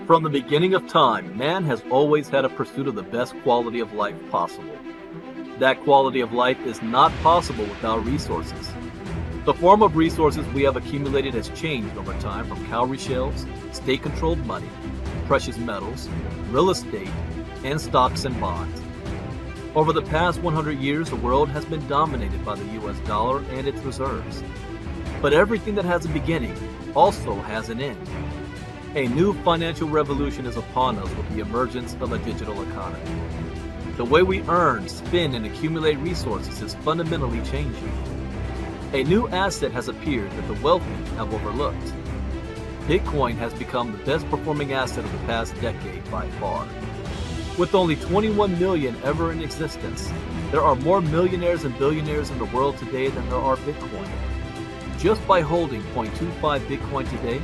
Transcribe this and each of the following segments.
From the beginning of time, man has always had a pursuit of the best quality of life possible. That quality of life is not possible without resources. The form of resources we have accumulated has changed over time from cowrie shells, state-controlled money, precious metals, real estate, and stocks and bonds. Over the past 100 years, the world has been dominated by the US dollar and its reserves. But everything that has a beginning also has an end. A new financial revolution is upon us with the emergence of a digital economy. The way we earn, spend, and accumulate resources is fundamentally changing. A new asset has appeared that the wealthy have overlooked. Bitcoin has become the best performing asset of the past decade by far. With only 21 million ever in existence, there are more millionaires and billionaires in the world today than there are Bitcoin. Just by holding 0.25 Bitcoin today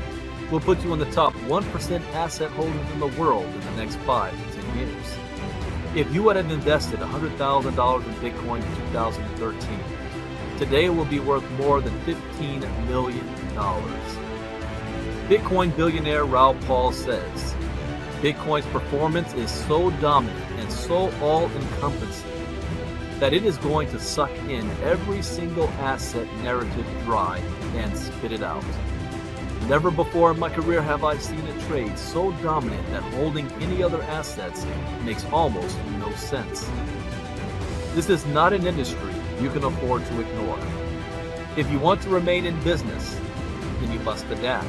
will put you in the top 1% asset holders in the world in the next 5 to 10 years. If you would have invested $100,000 in Bitcoin in 2013, today it will be worth more than $15 million. Bitcoin billionaire Raoul Pal says, Bitcoin's performance is so dominant and so all-encompassing that it is going to suck in every single asset narrative dry and spit it out. Never before in my career have I seen a trade so dominant that holding any other assets makes almost no sense. This is not an industry you can afford to ignore. If you want to remain in business, then you must adapt.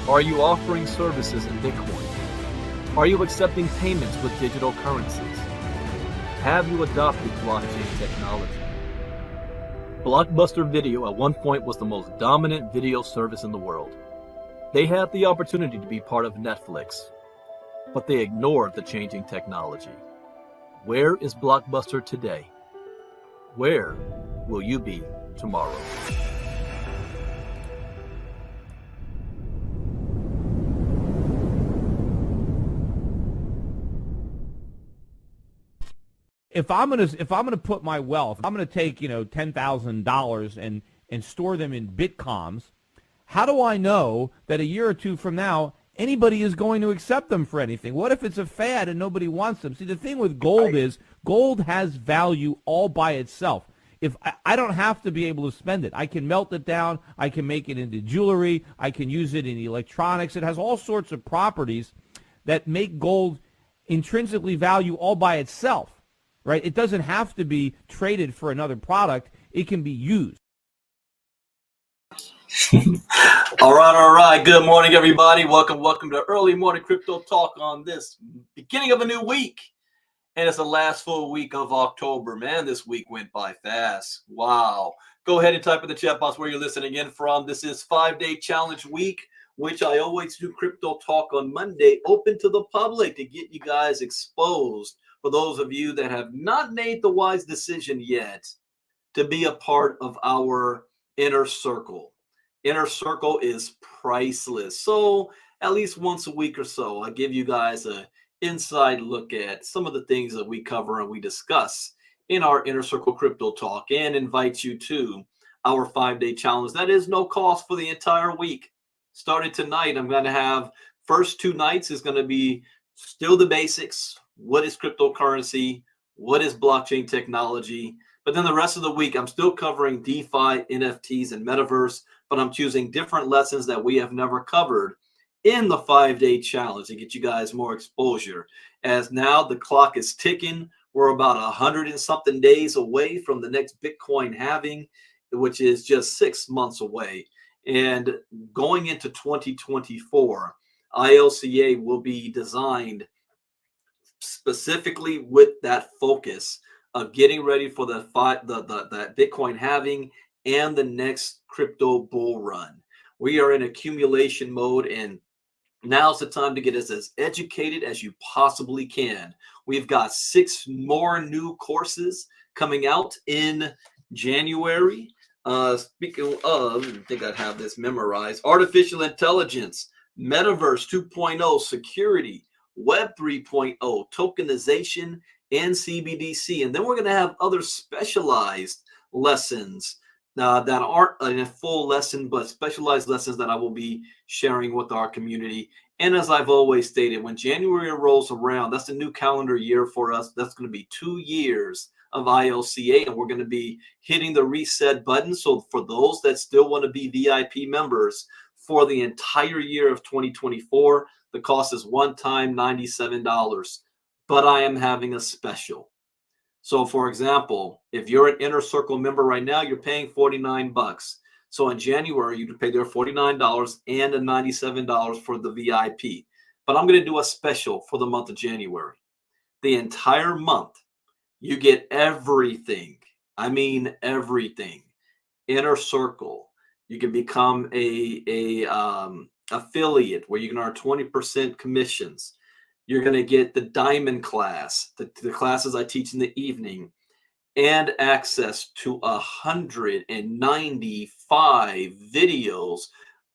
Are you offering services in Bitcoin? Are you accepting payments with digital currencies? Have you adopted blockchain technology? Blockbuster Video at one point was the most dominant video service in the world. They had the opportunity to be part of Netflix, but they ignored the changing technology. Where is Blockbuster today? Where will you be tomorrow? If I'm gonna put my wealth, I'm gonna take $10,000 and store them in Bitcoms. How do I know that a year or two from now anybody is going to accept them for anything? What if it's a fad and nobody wants them? See, the thing with gold is gold has value all by itself. If I don't have to be able to spend it, I can melt it down. I can make it into jewelry. I can use it in electronics. It has all sorts of properties that make gold intrinsically value all by itself. Right? It doesn't have to be traded for another product. It can be used. All right. Good morning, everybody. Welcome to Early Morning Crypto Talk on this beginning of a new week. And it's the last full week of October. Man, this week went by fast. Wow. Go ahead and type in the chat box where you're listening in from. This is 5-day challenge week, which I always do Crypto Talk on Monday, open to the public to get you guys exposed. For those of you that have not made the wise decision yet to be a part of our inner circle. Inner circle is priceless. So at least once a week or so, I give you guys an inside look at some of the things that we cover and we discuss in our Inner Circle Crypto Talk and invite you to our 5-day challenge. That is no cost for the entire week. Started tonight, I'm going to have first 2 nights is going to be still the basics. What is cryptocurrency? What is blockchain technology? But then the rest of the week, I'm still covering DeFi, NFTs, and Metaverse, but I'm choosing different lessons that we have never covered in the 5-day challenge to get you guys more exposure. As now the clock is ticking, we're about 100 and something days away from the next Bitcoin halving, which is just 6 months away. And going into 2024, ILCA will be designed specifically with that focus of getting ready for the Bitcoin halving and the next crypto bull run. We are in accumulation mode, and now's the time to get us as educated as you possibly can. We've got 6 more new courses coming out in January. Speaking of, I think I have this memorized: artificial intelligence, Metaverse 2.0, security, Web 3.0, tokenization, and CBDC. And then we're going to have other specialized lessons that aren't in a full lesson, but specialized lessons that I will be sharing with our community. And as I've always stated, when January rolls around, that's a new calendar year for us. That's going to be 2 years of ILCA, and we're going to be hitting the reset button. So for those that still want to be VIP members for the entire year of 2024, the cost is one time $97. But I am having a special. So for example, if you're an Inner Circle member right now, you're paying $49. So in January, you can pay their $49 and a $97 for the VIP. But I'm going to do a special for the month of January. The entire month, you get everything. I mean everything. Inner Circle. You can become a affiliate where you can earn 20% commissions. You're going to get the Diamond class, the classes I teach in the evening, and access to 195 videos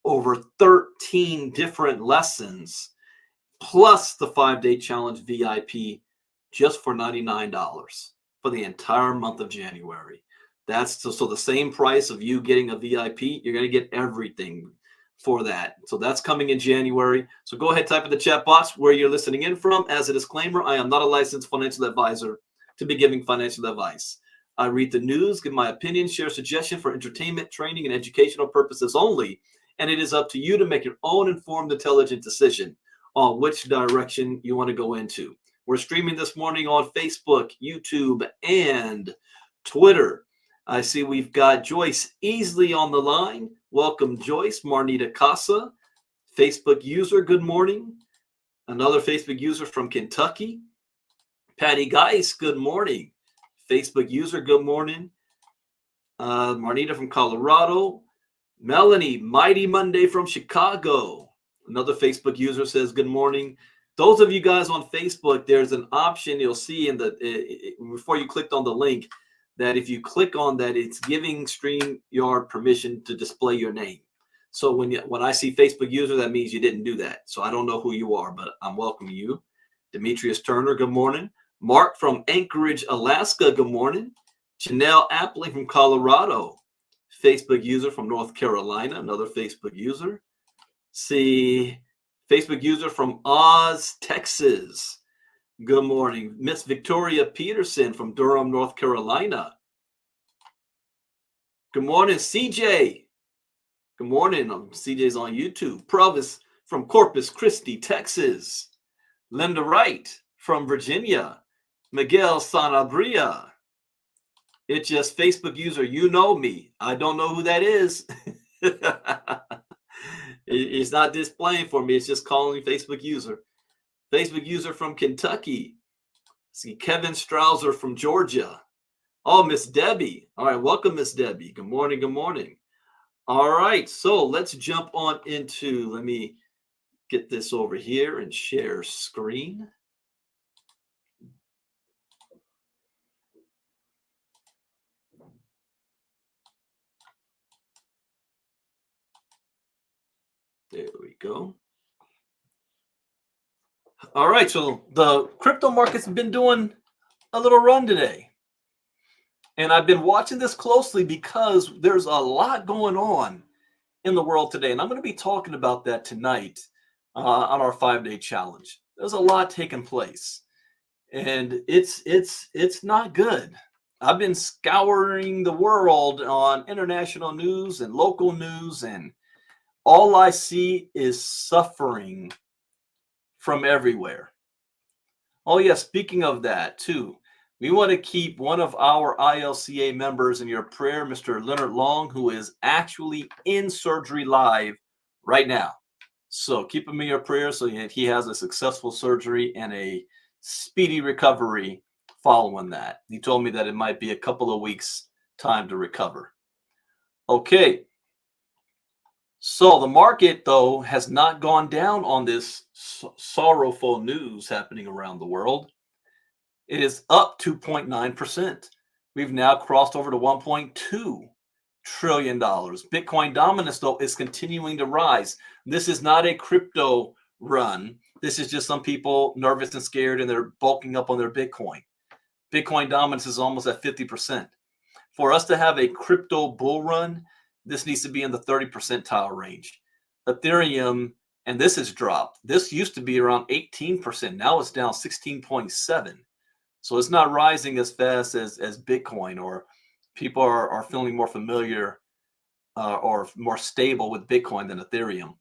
over 13 different lessons, plus the 5-day challenge VIP just for $99 for the entire month of January. That's so the same price of you getting a VIP, you're going to get everything for that. So that's coming in January. So go ahead, type in the chat box where you're listening in from. As a disclaimer, I am not a licensed financial advisor to be giving financial advice. I read the news, give my opinion, share suggestions for entertainment, training, and educational purposes only. And it is up to you to make your own informed, intelligent decision on which direction you want to go into. We're streaming this morning on Facebook, YouTube, and Twitter. I see we've got Joyce Easley on the line. Welcome, Joyce. Marnita Casa, Facebook user, good morning. Another Facebook user from Kentucky. Patty Geis, good morning. Facebook user, good morning. Marnita from Colorado. Melanie, Mighty Monday from Chicago. Another Facebook user says, good morning. Those of you guys on Facebook, there's an option you'll see in the before you clicked on the link, that if you click on that, it's giving StreamYard permission to display your name. So when I see Facebook user, that means you didn't do that. So I don't know who you are, but I'm welcoming you. Demetrius Turner, good morning. Mark from Anchorage, Alaska, good morning. Janelle Appling from Colorado. Facebook user from North Carolina, another Facebook user. See, Facebook user from Oz, Texas. Good morning. Miss Victoria Peterson from Durham, North Carolina. Good morning, CJ. Good morning. CJ's on YouTube. Provis from Corpus Christi, Texas. Linda Wright from Virginia. Miguel Sanabria. It's just Facebook user. You know me. I don't know who that is. It's not displaying for me. It's just calling Facebook user. Facebook user from Kentucky. See Kevin Strouser from Georgia. Oh, Miss Debbie. All right, welcome, Miss Debbie. Good morning, good morning. All right, so let's jump on into, let me get this over here and share screen. There we go. All right, so the crypto markets have been doing a little run today. And I've been watching this closely because there's a lot going on in the world today. And I'm going to be talking about that tonight on our 5-day challenge. There's a lot taking place. And it's not good. I've been scouring the world on international news and local news, and all I see is suffering from everywhere. Oh yeah, speaking of that too, we want to keep one of our ILCA members in your prayer, Mr. Leonard Long, who is actually in surgery live right now. So keep him in your prayer so that he has a successful surgery and a speedy recovery following that. He told me that it might be a couple of weeks time to recover. Okay. So the market, though, has not gone down on this sorrowful news happening around the world. It is up 2.9%. We've now crossed over to $1.2 trillion. Bitcoin dominance, though, is continuing to rise. This is not a crypto run. This is just some people nervous and scared, and they're bulking up on their Bitcoin. Bitcoin dominance is almost at 50%. For us to have a crypto bull run, this needs to be in the 30 percentile range. Ethereum, and this has dropped. This used to be around 18%. Now it's down 16.7. So it's not rising as fast as Bitcoin, or people are feeling more familiar or more stable with Bitcoin than Ethereum.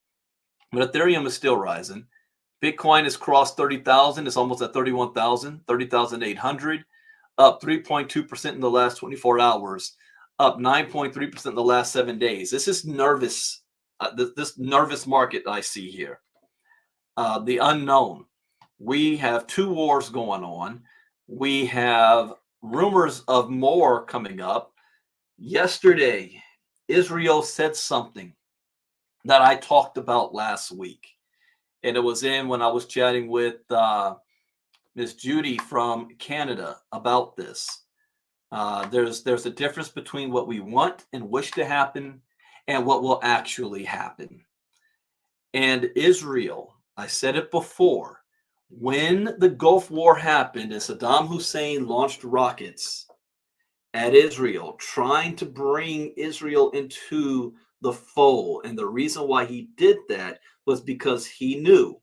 But Ethereum is still rising. Bitcoin has crossed 30,000. It's almost at 31,000, 30,800, up 3.2% in the last 24 hours, up 9.3% in the last 7 days. This is nervous. This nervous market I see here. The unknown. We have 2 wars going on. We have rumors of more coming up. Yesterday, Israel said something that I talked about last week. And it was when I was chatting with Miss Judy from Canada about this. There's a difference between what we want and wish to happen and what will actually happen. And Israel, I said it before, when the Gulf War happened and Saddam Hussein launched rockets at Israel, trying to bring Israel into the fold. And the reason why he did that was because he knew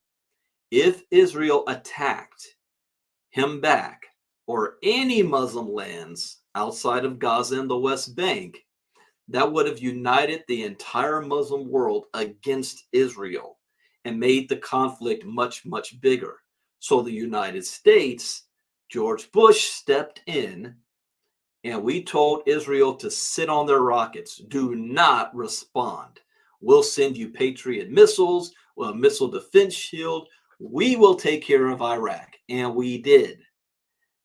if Israel attacked him back, or any Muslim lands outside of Gaza and the West Bank, that would have united the entire Muslim world against Israel and made the conflict much, much bigger. So the United States, George Bush stepped in, and we told Israel to sit on their rockets. Do not respond. We'll send you Patriot missiles, a missile defense shield. We will take care of Iraq. And we did.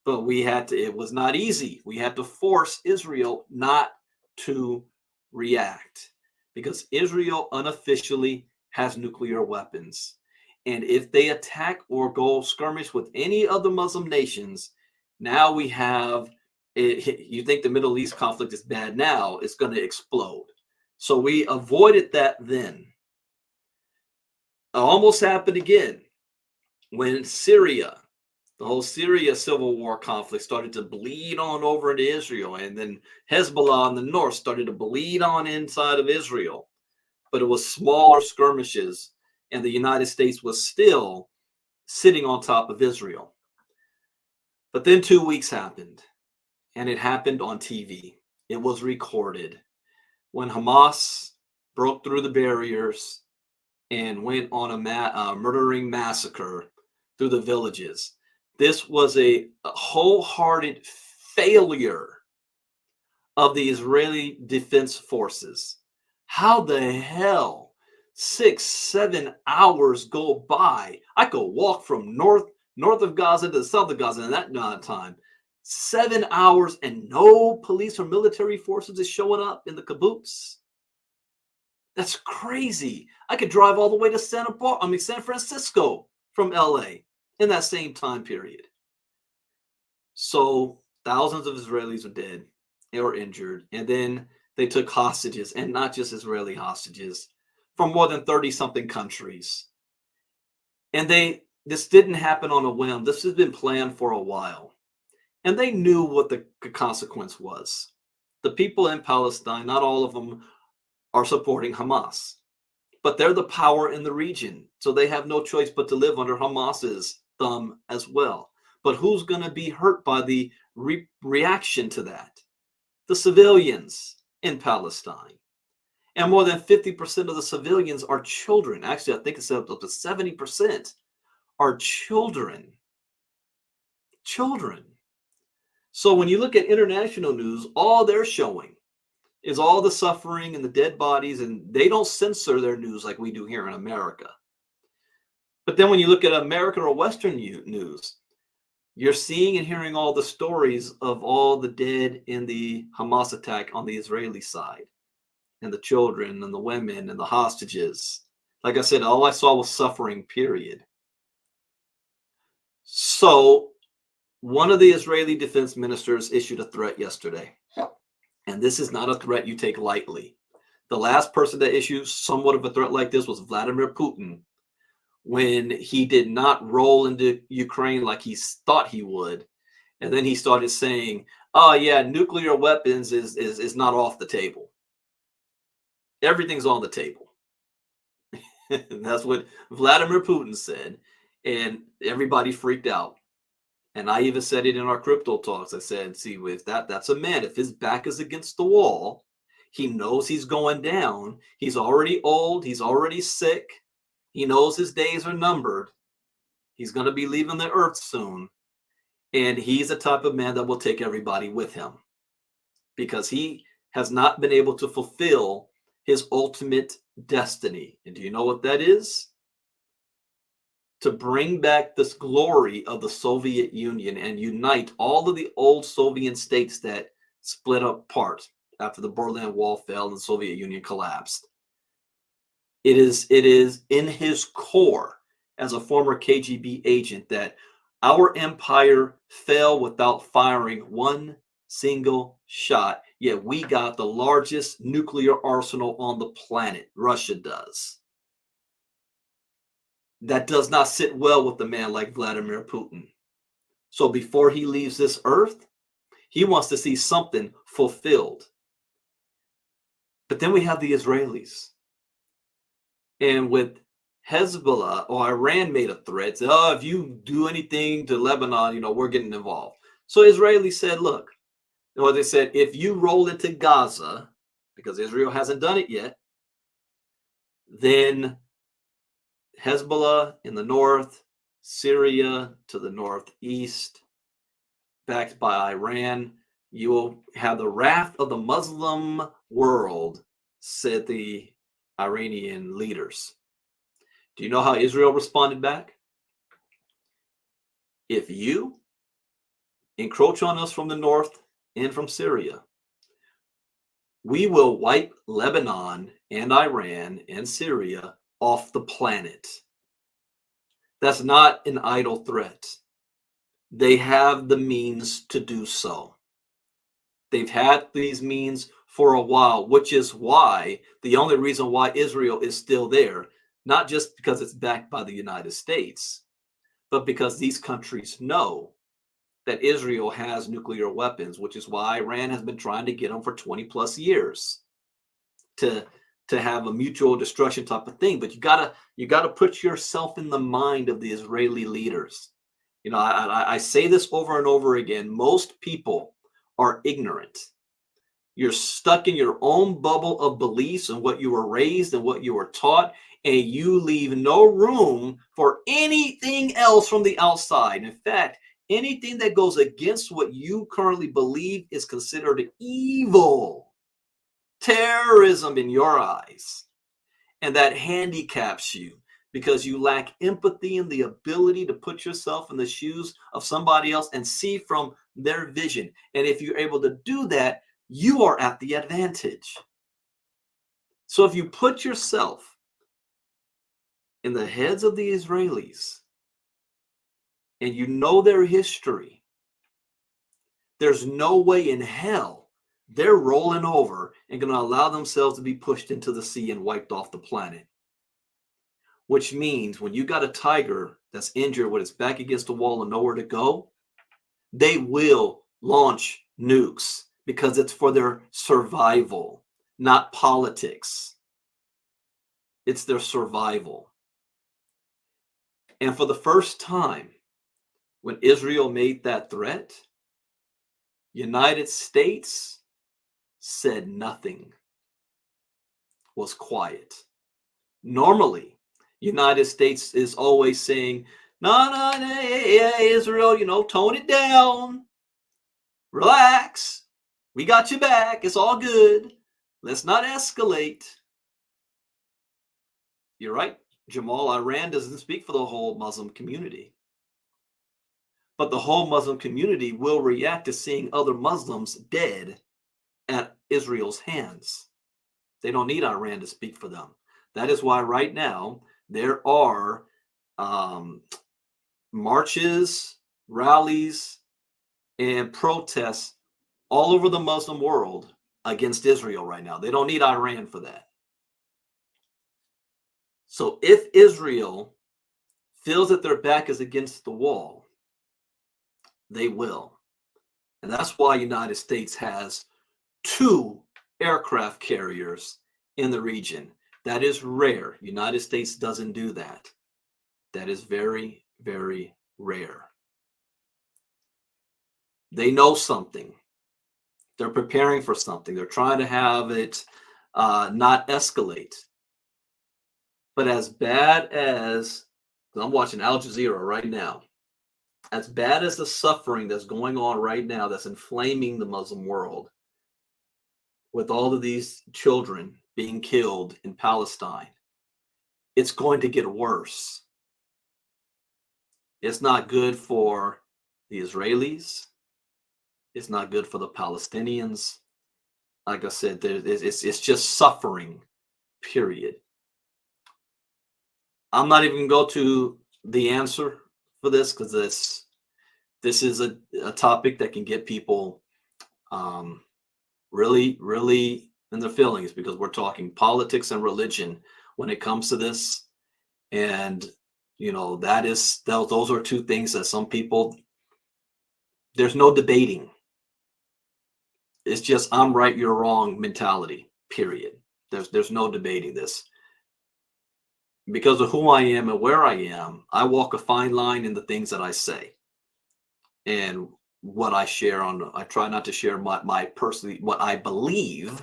But we had to, it was not easy. We had to force Israel not to react, because Israel unofficially has nuclear weapons. And if they attack or go skirmish with any other Muslim nations, now we have, you think the Middle East conflict is bad now, it's going to explode. So we avoided that then. It almost happened again when Syria, the whole Syria civil war conflict, started to bleed on over into Israel. And then Hezbollah in the north started to bleed on inside of Israel. But it was smaller skirmishes, and the United States was still sitting on top of Israel. But then 2 weeks happened, and it happened on TV. It was recorded when Hamas broke through the barriers and went on a murdering massacre through the villages. This was a wholehearted failure of the Israeli Defense Forces. How the hell 6-7 hours go by? I could walk from north of Gaza to south of Gaza in that amount of time. 7 hours and no police or military forces is showing up in the kibbutz. That's crazy. I could drive all the way to San Francisco from LA in that same time period. So thousands of Israelis are dead or injured. And then they took hostages, and not just Israeli hostages, from more than 30-something countries. And this didn't happen on a whim. This has been planned for a while. And they knew what the consequence was. The people in Palestine, not all of them are supporting Hamas, but they're the power in the region. So they have no choice but to live under Hamas's thumb as well. But who's going to be hurt by the reaction to that? The civilians in Palestine. And more than 50% of the civilians are children. Actually, I think it's up to 70% are children. Children. So when you look at international news, all they're showing is all the suffering and the dead bodies, and they don't censor their news like we do here in America. But then when you look at American or Western news, you're seeing and hearing all the stories of all the dead in the Hamas attack on the Israeli side, and the children and the women and the hostages. Like I said, all I saw was suffering, period. So one of the Israeli defense ministers issued a threat yesterday. And this is not a threat you take lightly. The last person that issued somewhat of a threat like this was Vladimir Putin, when he did not roll into Ukraine like he thought he would, And then he started saying, oh yeah, nuclear weapons is not off the table. Everything's on the table. That's what Vladimir Putin said. And everybody freaked out. And I even said it in our crypto talks. I said, see, with that's a man. If his back is against the wall, he knows he's going down. He's already old. He's already sick. He knows his days are numbered. He's going to be leaving the earth soon. And he's the type of man that will take everybody with him because he has not been able to fulfill his ultimate destiny. And do you know what that is? To bring back this glory of the Soviet Union and unite all of the old Soviet states that split apart after the Berlin Wall fell and the Soviet Union collapsed. It is in his core as a former KGB agent that our empire fell without firing one single shot, yet we got the largest nuclear arsenal on the planet. Russia does. That does not sit well with a man like Vladimir Putin. So before he leaves this earth, he wants to see something fulfilled. But then we have the Israelis. And with Hezbollah or Iran made a threat, said, oh, if you do anything to Lebanon, we're getting involved. So Israelis said, look, they said, if you roll into Gaza, because Israel hasn't done it yet, then Hezbollah in the north, Syria to the northeast, backed by Iran, you will have the wrath of the Muslim world, said the Iranian leaders. Do you know how Israel responded back? If you encroach on us from the north and from Syria, we will wipe Lebanon and Iran and Syria off the planet. That's not an idle threat. They have the means to do so. They've had these means for a while, which is why the only reason why Israel is still there, not just because it's backed by the United States, but because these countries know that Israel has nuclear weapons, which is why Iran has been trying to get them for 20 plus years to have a mutual destruction type of thing. But you gotta put yourself in the mind of the Israeli leaders. I say this over and over again. Most people are ignorant. You're stuck in your own bubble of beliefs and what you were raised and what you were taught, and you leave no room for anything else from the outside. In fact, anything that goes against what you currently believe is considered evil, terrorism in your eyes. And that handicaps you because you lack empathy and the ability to put yourself in the shoes of somebody else and see from their vision. And if you're able to do that, you are at the advantage. So if you put yourself in the heads of the Israelis and you know their history, there's no way in hell they're rolling over and going to allow themselves to be pushed into the sea and wiped off the planet. Which means when you got a tiger that's injured with its back against the wall and nowhere to go, they will launch nukes because it's for their survival, not politics. It's their survival. And for the first time, when Israel made that threat, United States said nothing, was quiet. Normally, United States is always saying, no, yeah, Israel, tone it down. Relax. We got you back. It's all good. Let's not escalate. You're right, Jamal. Iran doesn't speak for the whole Muslim community. But the whole Muslim community will react to seeing other Muslims dead at Israel's hands. They don't need Iran to speak for them. That is why right now there are marches, rallies, and protests all over the Muslim world against Israel right now. They don't need Iran for that. So if Israel feels that their back is against the wall, they will. And that's why United States has 2 aircraft carriers in the region. That is rare. United States doesn't do that. That is very, very rare. They know something. They're preparing for something. They're trying to have it not escalate. But as bad as, I'm watching Al Jazeera right now, as bad as the suffering that's going on right now, that's inflaming the Muslim world, with all of these children being killed in Palestine, it's going to get worse. It's not good for the Israelis. It's not good for the Palestinians. Like I said, it's just suffering, period. I'm not even going to go to the answer for this, because this is a topic that can get people really, really in their feelings, because we're talking politics and religion when it comes to this. And, you know, those are 2 things that some people, there's no debating. It's just I'm right, you're wrong mentality, period. There's no debating this. Because of who I am and where I am, I walk a fine line in the things that I say and what I share on. I try not to share my personally what I believe.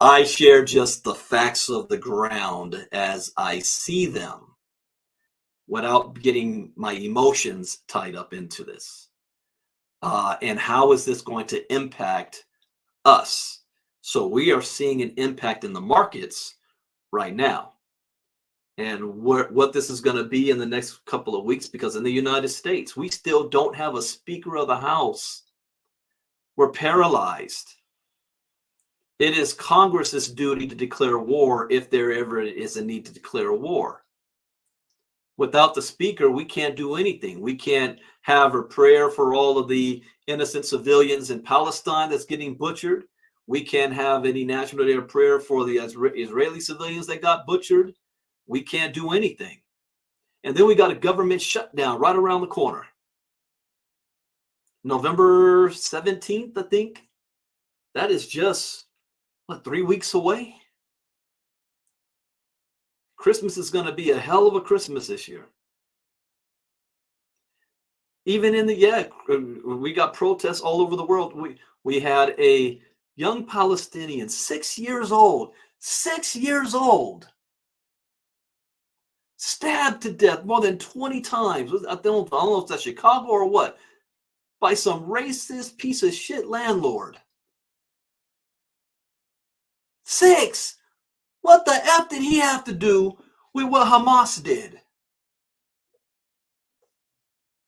I share just the facts of the ground as I see them, without getting my emotions tied up into this. And how is this going to impact us? So we are seeing an impact in the markets right now. And what this is going to be in the next couple of weeks, because in the United States, we still don't have a Speaker of the House. We're paralyzed. It is Congress's duty to declare war if there ever is a need to declare war. Without the Speaker, we can't do anything. We can't have a prayer for all of the innocent civilians in Palestine that's getting butchered. We can't have any National Day of prayer for the Israeli civilians that got butchered. We can't do anything. And then we got a government shutdown right around the corner. November 17th, I think. That is just, 3 weeks away? Christmas is going to be a hell of a Christmas this year. Even in we got protests all over the world. We had a young Palestinian, 6 years old, stabbed to death more than 20 times. I don't know if that's Chicago or what, by some racist piece of shit landlord. 6. What the F did he have to do with what Hamas did?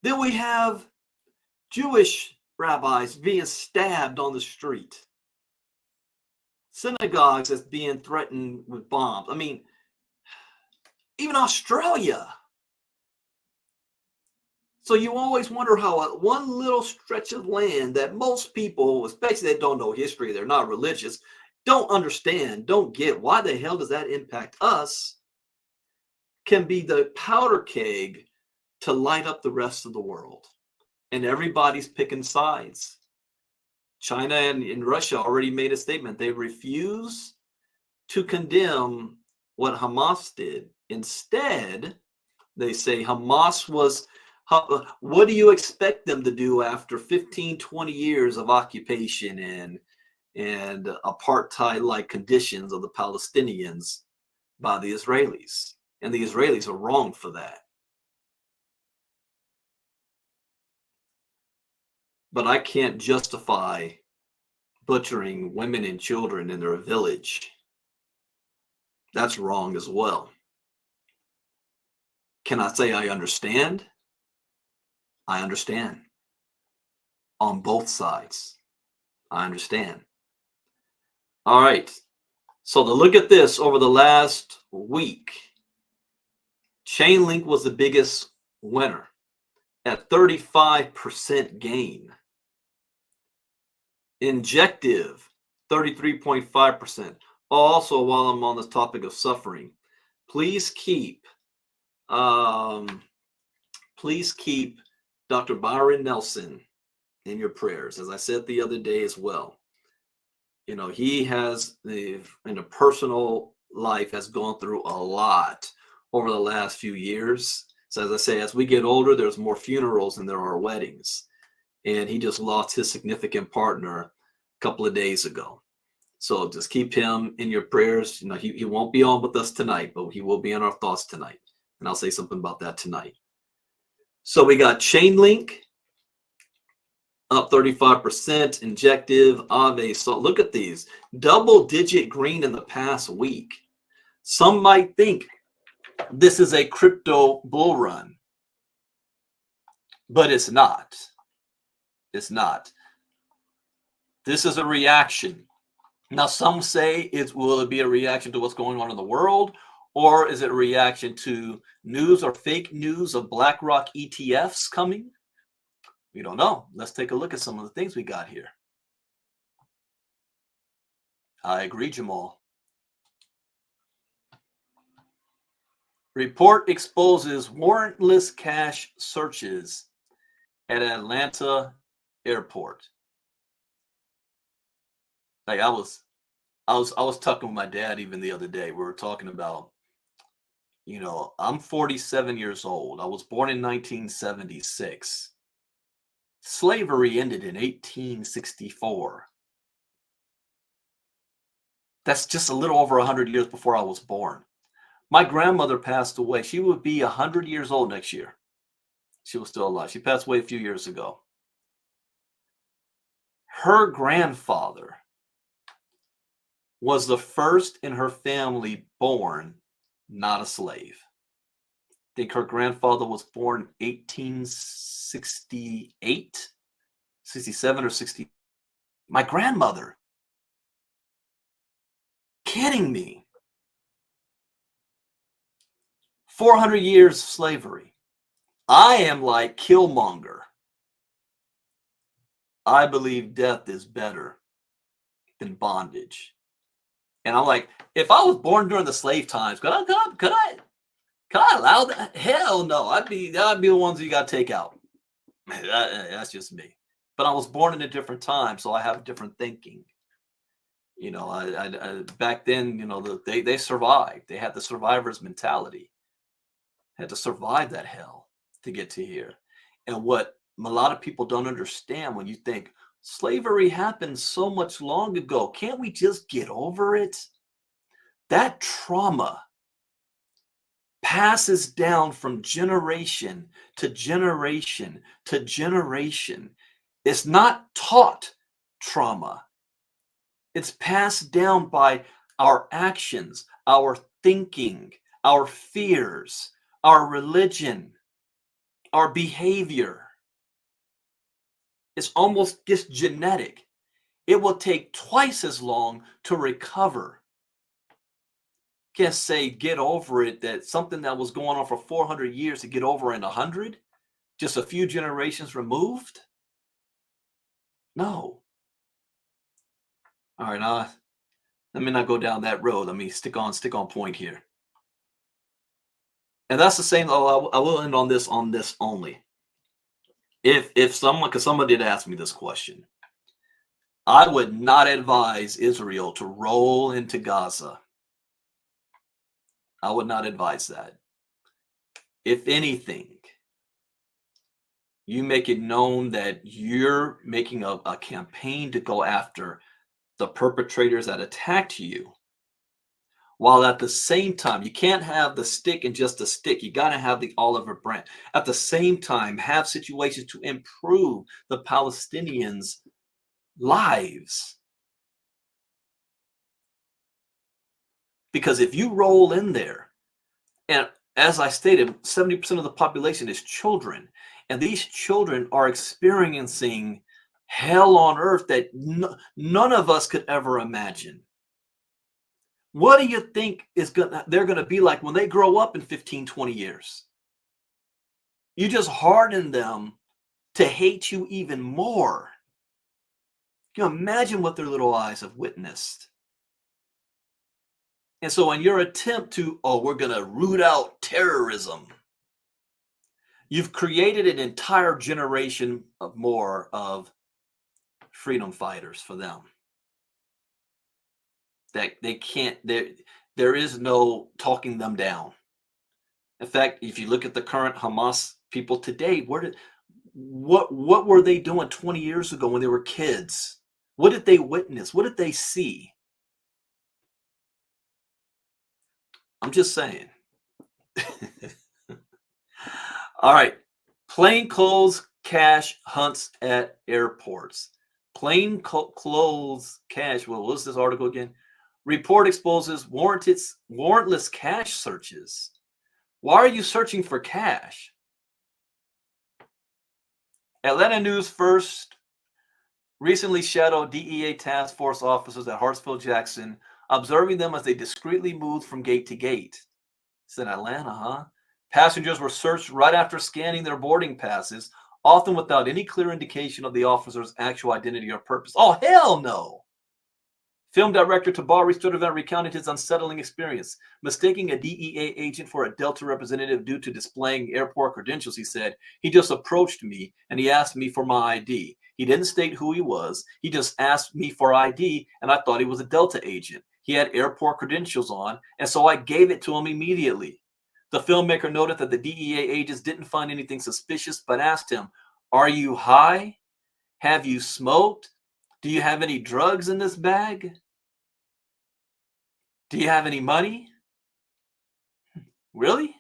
Then we have Jewish rabbis being stabbed on the street. Synagogues that's being threatened with bombs. I mean, even Australia. So you always wonder how one little stretch of land that most people, especially that don't know history, they're not religious, don't understand, don't get, why the hell does that impact us, can be the powder keg to light up the rest of the world. And everybody's picking sides. China and Russia already made a statement. They refuse to condemn what Hamas did. Instead, they say Hamas was, what do you expect them to do after 15, 20 years of occupation and apartheid-like conditions of the Palestinians by the Israelis? And the Israelis are wrong for that. But I can't justify butchering women and children in their village. That's wrong as well. Can I say I understand? I understand. On both sides. I understand. All right. So to look at this over the last week, Chainlink was the biggest winner at 35% gain. Injective, 33.5%. Also, while I'm on this topic of suffering, please keep Dr. Byron Nelson in your prayers. As I said the other day as well, he has in a personal life has gone through a lot over the last few years. So as I say, as we get older, there's more funerals than there are weddings. And he just lost his significant partner a couple of days ago. So just keep him in your prayers. He won't be on with us tonight, but he will be in our thoughts tonight. And I'll say something about that tonight. So we got Chainlink up 35%, Injective, Aave. So look at these. Double-digit green in the past week. Some might think this is a crypto bull run, but it's not. It's not. This is a reaction. Now, some say will it be a reaction to what's going on in the world, or is it a reaction to news or fake news of Blackrock ETFs coming? We don't know. Let's take a look at some of the things we got here. I agree, Jamal. Report exposes warrantless cash searches at Atlanta airport. Like I was talking with my dad even the other day. We were talking about, I'm 47 years old. I was born in 1976. Slavery ended in 1864. That's just a little over 100 years before I was born. My grandmother passed away. She would be 100 years old next year. She was still alive. She passed away a few years ago. Her grandfather was the first in her family born not a slave. I think her grandfather was born 1868, 67 or 60. My grandmother. Kidding me. 400 years of slavery. I am like Killmonger. I believe death is better than bondage. And I'm like, if I was born during the slave times, could I allow that? Hell no. I'd be the ones you got to take out. That's just me. But I was born in a different time, so I have different thinking. I back then, they survived. They had the survivor's mentality. Had to survive that hell to get to here. And what a lot of people don't understand when you think slavery happened so much long ago, can't we just get over it? That trauma passes down from generation to generation to generation. It's not taught trauma. It's passed down by our actions, our thinking, our fears, our religion, our behavior. It's almost just genetic. It will take twice as long to recover. Can't say get over it, that something that was going on for 400 years to get over in 100, just a few generations removed. No. All right, let me not go down that road. Let me stick on point here. And that's the same. I will end on this only. If someone, because someone did ask me this question, I would not advise Israel to roll into Gaza. I would not advise that. If anything, you make it known that you're making a campaign to go after the perpetrators that attacked you, while at the same time, you can't have the stick and just a stick. You got to have the Oliver branch. At the same time, have situations to improve the Palestinians' lives. Because if you roll in there, and as I stated, 70% of the population is children, and these children are experiencing hell on earth that none of us could ever imagine. What do you think they're going to be like when they grow up in 15, 20 years? You just harden them to hate you even more. Can you imagine what their little eyes have witnessed? And so in your attempt to, we're going to root out terrorism, you've created an entire generation of freedom fighters for them. That they can't, there is no talking them down. In fact, if you look at the current Hamas people today, what were they doing 20 years ago when they were kids? What did they witness? What did they see? I'm just saying. All right. Plainclothes cash hunts at airports. Plainclothes cash. Well, what's this article again? Report exposes warrantless cash searches. Why are you searching for cash? Atlanta News First recently shadowed DEA task force officers at Hartsfield-Jackson, observing them as they discreetly moved from gate to gate. It's in Atlanta, huh? Passengers were searched right after scanning their boarding passes, often without any clear indication of the officer's actual identity or purpose. Oh, hell no! Film director Tabari Sturdivant recounted his unsettling experience. Mistaking a DEA agent for a Delta representative due to displaying airport credentials, he said, he just approached me and he asked me for my ID. He didn't state who he was. He just asked me for ID, and I thought he was a Delta agent. He had airport credentials on, and so I gave it to him immediately. The filmmaker noted that the DEA agents didn't find anything suspicious, but asked him, "Are you high? Have you smoked? Do you have any drugs in this bag? Do you have any money?" Really?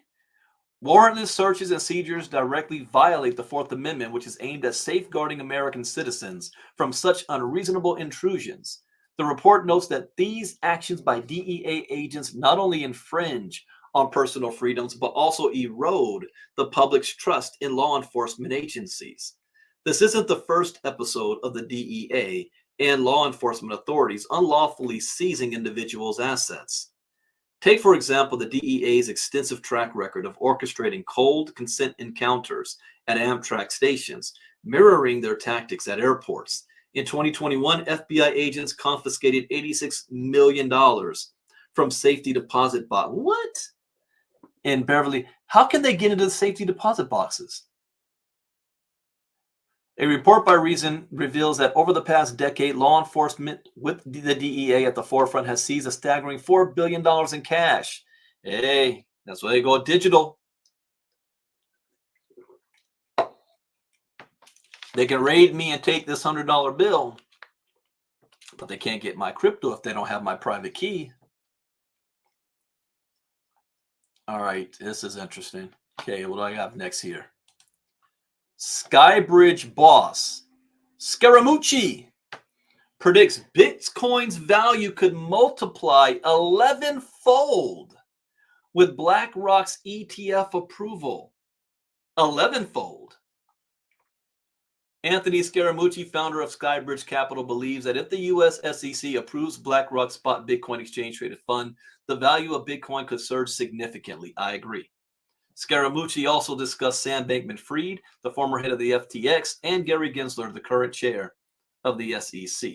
Warrantless searches and seizures directly violate the Fourth Amendment, which is aimed at safeguarding American citizens from such unreasonable intrusions. The report notes that these actions by DEA agents not only infringe on personal freedoms, but also erode the public's trust in law enforcement agencies. This isn't the first episode of the DEA and law enforcement authorities unlawfully seizing individuals' assets. Take, for example, the DEA's extensive track record of orchestrating cold consent encounters at Amtrak stations, mirroring their tactics at airports. In 2021, FBI agents confiscated $86 million from safety deposit box. What? In Beverly, how can they get into the safety deposit boxes? A report by Reason reveals that over the past decade, law enforcement with the DEA at the forefront has seized a staggering $4 billion in cash. Hey, that's why they go digital. They can raid me and take this $100 bill, but they can't get my crypto if they don't have my private key. All right, this is interesting. Okay, what do I have next here? Skybridge boss Scaramucci predicts Bitcoin's value could multiply 11-fold with Blackrock's ETF approval. 11-fold. Anthony Scaramucci, founder of Skybridge Capital, believes that if the U.S. SEC approves BlackRock's spot Bitcoin exchange-traded fund, the value of Bitcoin could surge significantly. I agree. Scaramucci also discussed Sam Bankman-Fried, the former head of the FTX, and Gary Gensler, the current chair of the SEC.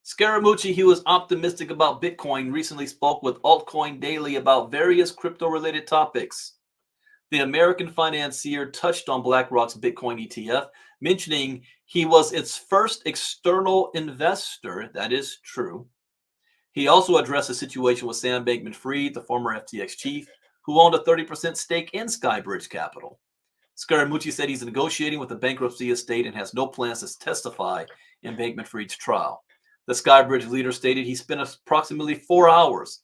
Scaramucci, who was optimistic about Bitcoin, recently spoke with Altcoin Daily about various crypto-related topics. The American financier touched on BlackRock's Bitcoin ETF, mentioning he was its first external investor. That is true. He also addressed the situation with Sam Bankman-Fried, the former FTX chief, who owned a 30% stake in Skybridge Capital. Scaramucci said he's negotiating with the bankruptcy estate and has no plans to testify in Bankman-Fried's trial. The Skybridge leader stated he spent approximately 4 hours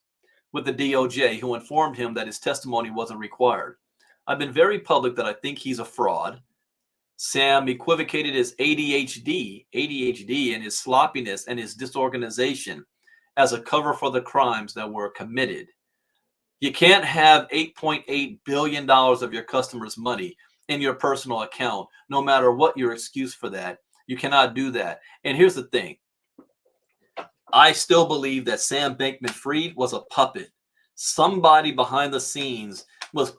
with the DOJ, who informed him that his testimony wasn't required. "I've been very public that I think he's a fraud." Sam equivocated his ADHD and his sloppiness and his disorganization as a cover for the crimes that were committed. You can't have $8.8 billion of your customers' money in your personal account, no matter what your excuse for that. You cannot do that. And here's the thing. I still believe that Sam Bankman-Fried was a puppet. Somebody behind the scenes was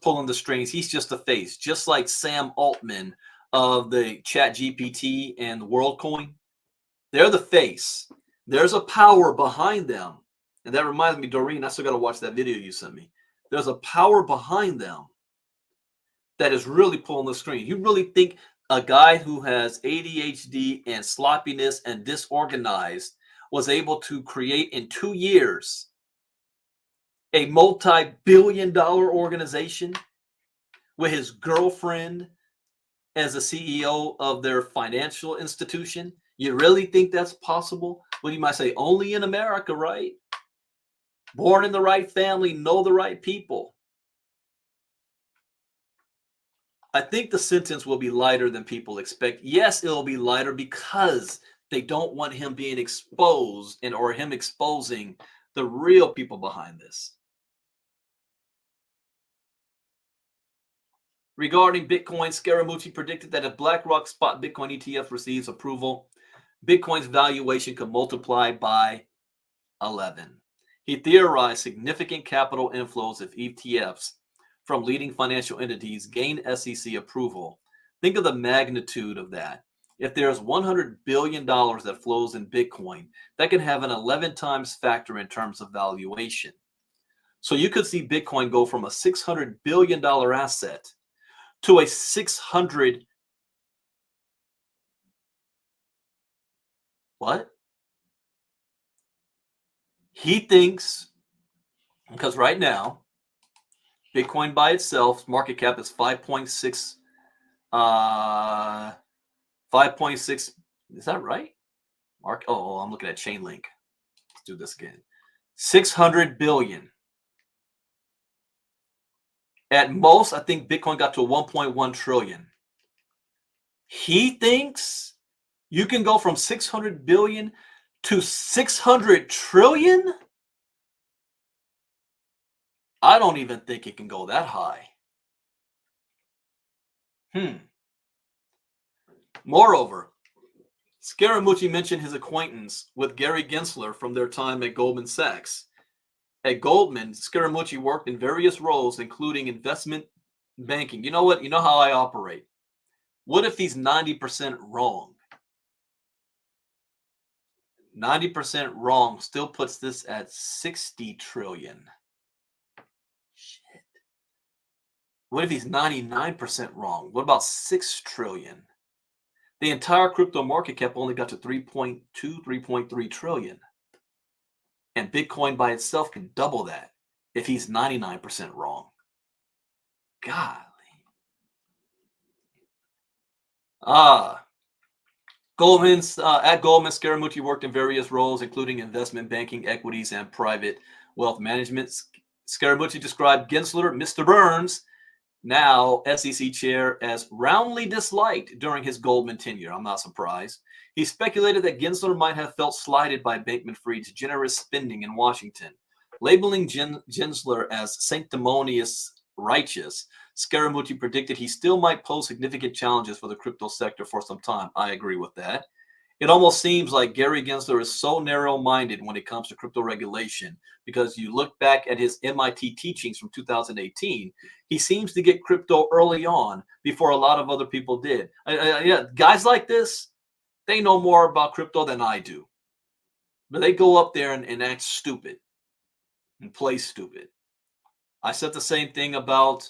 pulling the strings. He's just a face, just like Sam Altman of the ChatGPT and the WorldCoin. They're the face. There's a power behind them. And that reminds me, Doreen, I still got to watch that video you sent me. There's a power behind them that is really pulling the string. You really think a guy who has ADHD and sloppiness and disorganized was able to create in 2 years a multi-billion-dollar organization with his girlfriend as the CEO of their financial institution? You really think that's possible? Well, you might say, only in America, right? Born in the right family, know the right people. I think the sentence will be lighter than people expect. Yes, it'll be lighter because they don't want him being exposed or him exposing the real people behind this. Regarding Bitcoin, Scaramucci predicted that if Blackrock spot Bitcoin ETF receives approval, Bitcoin's valuation could multiply by 11. He theorized significant capital inflows if ETFs from leading financial entities gain SEC approval. Think of the magnitude of that. If there's $100 billion that flows in Bitcoin, that can have an 11 times factor in terms of valuation. So you could see Bitcoin go from a $600 billion asset to a 600 what? He thinks, because right now Bitcoin by itself market cap is 5.6 5.6, is that right? I'm looking at Chainlink. Let's do this again. 600 billion. At most, I think Bitcoin got to 1.1 trillion. He thinks you can go from 600 billion to 600 trillion? I don't even think it can go that high. Moreover, Scaramucci mentioned his acquaintance with Gary Gensler from their time at Goldman Sachs. At Goldman, Scaramucci worked in various roles, including investment banking. You know what? You know how I operate. What if he's 90% wrong? 90% wrong still puts this at 60 trillion. Shit. What if he's 99% wrong? What about 6 trillion? The entire crypto market cap only got to 3.2, 3.3 trillion. And Bitcoin by itself can double that if he's 99% wrong. Golly. At Goldman, Scaramucci worked in various roles, including investment banking, equities, and private wealth management. Scaramucci described Gensler, Mr. Burns, now SEC chair, as roundly disliked during his Goldman tenure. I'm not surprised. He speculated that Gensler might have felt slighted by Bankman-Fried's generous spending in Washington. Labeling Gensler as sanctimonious righteous, Scaramucci predicted he still might pose significant challenges for the crypto sector for some time. I agree with that. It almost seems like Gary Gensler is so narrow-minded when it comes to crypto regulation, because you look back at his MIT teachings from 2018, he seems to get crypto early on before a lot of other people did. Guys like this, they know more about crypto than I do. But they go up there and act stupid and play stupid. I said the same thing about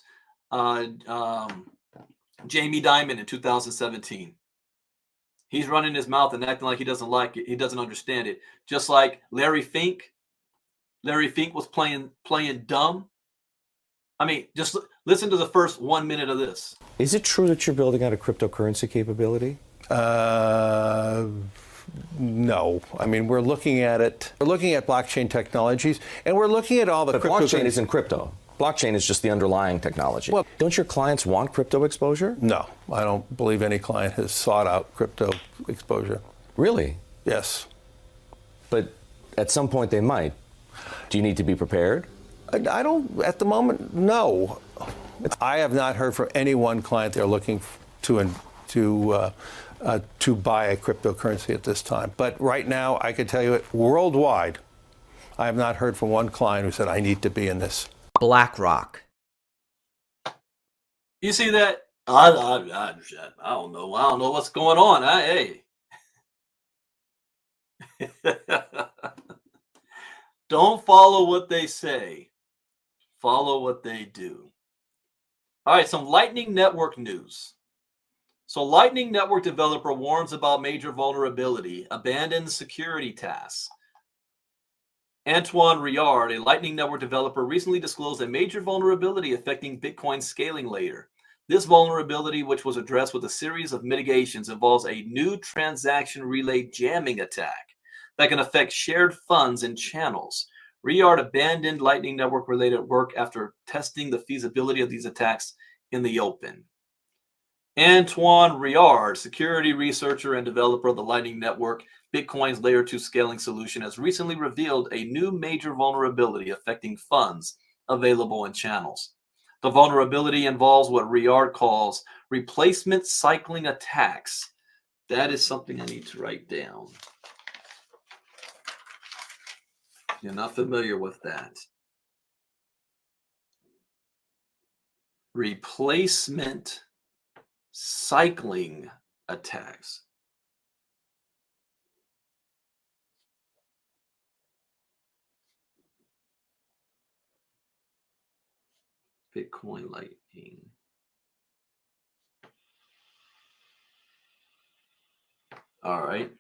Jamie Dimon in 2017. He's running his mouth and acting like he doesn't like it. He doesn't understand it. Just like Larry Fink. Larry Fink was playing dumb. I mean, just listen to the first 1 minute of this. Is it true that you're building out a cryptocurrency capability? No. I mean, we're looking at it. We're looking at blockchain technologies, and we're looking at all the But blockchain isn't crypto. Blockchain is just the underlying technology. Well, don't your clients want crypto exposure? No, I don't believe any client has sought out crypto exposure. Really? Yes. But at some point they might. Do you need to be prepared? I don't, at the moment, no. I have not heard from any one client they're looking to buy a cryptocurrency at this time. But right now, I can tell you it worldwide, I have not heard from one client who said, I need to be in this. Blackrock. You see that? I don't know. I don't know what's going on. Hey. Don't follow what they say. Follow what they do. All right, some Lightning Network news. So Lightning Network developer warns about major vulnerability, abandons security tasks. Antoine Riard, a Lightning Network developer, recently disclosed a major vulnerability affecting Bitcoin's scaling layer. This vulnerability, which was addressed with a series of mitigations, involves a new transaction relay jamming attack that can affect shared funds and channels. Riard abandoned Lightning Network related work after testing the feasibility of these attacks in the open. Antoine Riard, security researcher and developer of the Lightning Network, Bitcoin's Layer 2 scaling solution, has recently revealed a new major vulnerability affecting funds available in channels. The vulnerability involves what Riard calls replacement cycling attacks. That is something I need to write down. You're not familiar with that. Replacement cycling attacks. Bitcoin Lightning. All right.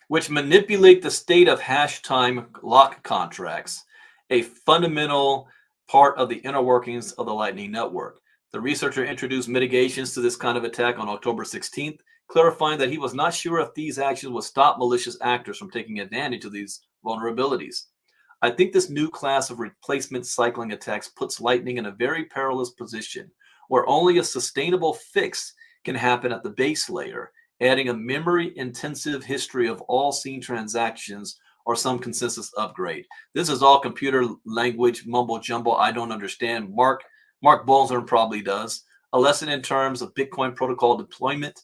Which manipulate the state of hash time lock contracts, a fundamental part of the inner workings of the Lightning Network. The researcher introduced mitigations to this kind of attack on October 16th, clarifying that he was not sure if these actions would stop malicious actors from taking advantage of these vulnerabilities. I think this new class of replacement cycling attacks puts Lightning in a very perilous position, where only a sustainable fix can happen at the base layer, adding a memory-intensive history of all seen transactions or some consensus upgrade. This is all computer language mumbo-jumbo I don't understand. Mark Bolzern probably does. A lesson in terms of Bitcoin protocol deployment.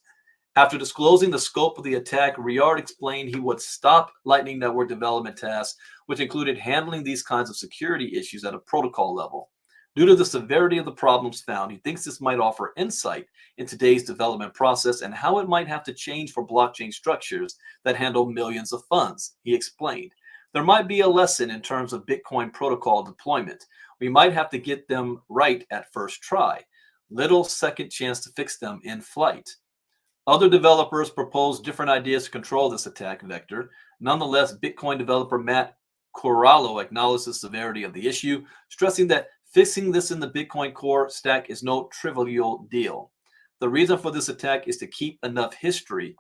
After disclosing the scope of the attack, Riard explained he would stop Lightning Network development tasks, which included handling these kinds of security issues at a protocol level. Due to the severity of the problems found, he thinks this might offer insight in today's development process and how it might have to change for blockchain structures that handle millions of funds. He explained, there might be a lesson in terms of Bitcoin protocol deployment. We might have to get them right at first try. Little second chance to fix them in flight. Other developers proposed different ideas to control this attack vector. Nonetheless, Bitcoin developer Matt Corallo acknowledged the severity of the issue, stressing that fixing this in the Bitcoin core stack is no trivial deal. The reason for this attack is to keep enough history.